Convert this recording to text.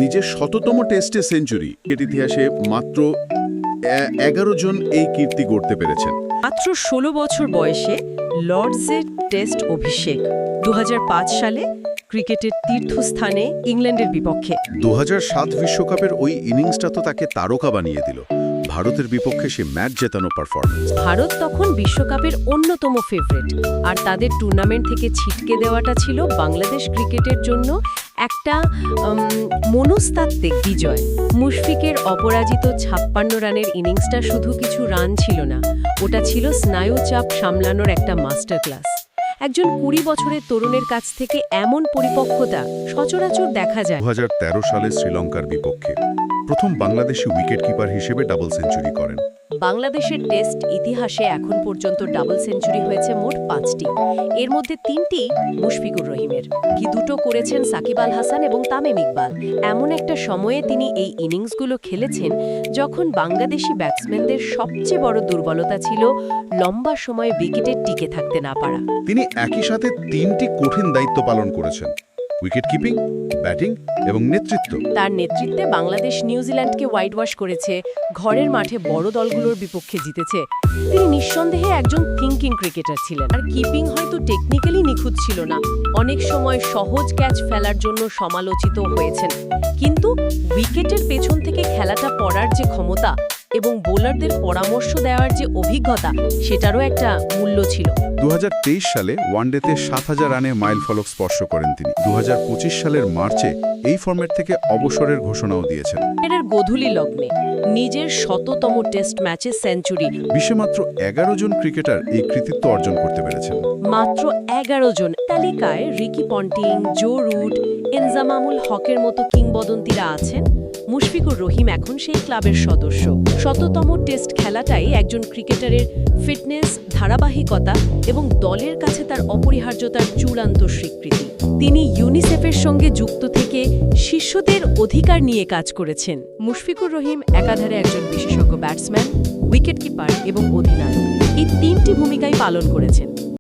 নিজের শততম টেস্টে সেঞ্চুরি, এর ইতিহাসে মাত্র 11 জন এই কীর্তি গড়তে পেরেছেন। মাত্র 16 বছর বয়সে লর্ডসের টেস্ট অভিষেক, 2005 সালে ক্রিকেটের তীর্থস্থানে ইংল্যান্ডের বিপক্ষে। 2007 বিশ্বকাপের ওই ইনিংসটা তো তাকে তারকা বানিয়ে দিল। ভারতের বিপক্ষে সে ম্যাচ জেতানো পারফরম্যান্স। ভারত তখন বিশ্বকাপের অন্যতম ফেভারিট, আর তাদের টুর্নামেন্ট থেকে ছিটকে দেওয়াটা ছিল বাংলাদেশ ক্রিকেটের জন্য একটা মনস্তাত্ত্বিক বিজয়। মুশফিকের অপরাজিত 56 রানের ইনিংসটা শুধু কিছু রান ছিল না, ওটা ছিল স্নায়ুচাপ সামলানোর একটা মাস্টার ক্লাস। একজন 20 বছরের তরুণের কাছ থেকে এমন পরিপক্কতা সচরাচর দেখা যায়। 2013 সালে শ্রীলঙ্কার বিপক্ষে প্রথম বাংলাদেশি উইকেটকিপার হিসেবে ডাবল সেঞ্চুরি করেন। বাংলাদেশের টেস্ট ইতিহাসে এখন পর্যন্ত ডাবল সেঞ্চুরি হয়েছে মোট 5টি, এর মধ্যে 3টি মুশফিকুর রহিমের, কি 2টো করেছেন সাকিব আল হাসান এবং তামিম ইকবাল। এমন একটা সময়ে তিনি এই ইনিংসগুলো খেলেছেন যখন বাংলাদেশি ব্যাটসম্যানদের সবচেয়ে বড় দুর্বলতা ছিল লম্বা সময় উইকেটে টিকে থাকতে না পারা। তিনি একই সাথে 3টি কঠিন দায়িত্ব পালন করেছেন: উইকেট কিপিং, ব্যাটিং এবং নেতৃত্ব। তার নেতৃত্বে বাংলাদেশ নিউজিল্যান্ডকে হোয়াইট ওয়াশ করেছে, ঘরের মাঠে বড় দলগুলোর বিপক্ষে জিতেছে। তিনি নিঃসন্দেহে একজন থিঙ্কিং ক্রিকেটার ছিলেন। আর কিপিং হয়তো টেকনিক্যালি নিখুঁত ছিল না, অনেক সময় সহজ ক্যাচ ফেলার জন্য সমালোচিত হয়েছেন, কিন্তু উইকেটের পেছন থেকে খেলাটা পড়ার যে ক্ষমতা এবং বোলারদের পরামর্শ দেওয়ার যে অভিজ্ঞতা, সেটারও একটা মূল্য ছিল। 2023 সালে ওয়ানডেতে 7000 রানে মাইল ফলক স্পর্শ করেন তিনি। 2025 সালের মার্চে এই ফরম্যাট থেকে অবসরের ঘোষণাও দিয়েছেন। এর গধূলি লগ্নে নিজের 100তম টেস্ট ম্যাচে সেঞ্চুরি। বিশ্বে মাত্র 11 জন ক্রিকেটার এই কৃতিত্ব অর্জন করতে পেরেছেন। মাত্র 11 জন। তালিকায় রিকি পন্টিং, জো রুট, এনজামামুল হকের মতো কিংবদন্তিরা আছেন। মুশফিকুর রহিম এখন সেই ক্লাবের সদস্য। 100তম টেস্ট খেলাটাই একজন ক্রিকেটারের ফিটনেস, ধারাবাহিকতা এবং দলের কাছে তার অপরিহার্যতার চূড়ান্ত স্বীকৃতি। তিনি ইউনিসেফের সঙ্গে যুক্ত থেকে শিশুদের অধিকার নিয়ে কাজ করেছেন। মুশফিকুর রহিম একাধারে একজন বিশেষজ্ঞ ব্যাটসম্যান, উইকেটকিপার এবং অধিনায়ক, এই 3টি ভূমিকাই পালন করেছেন।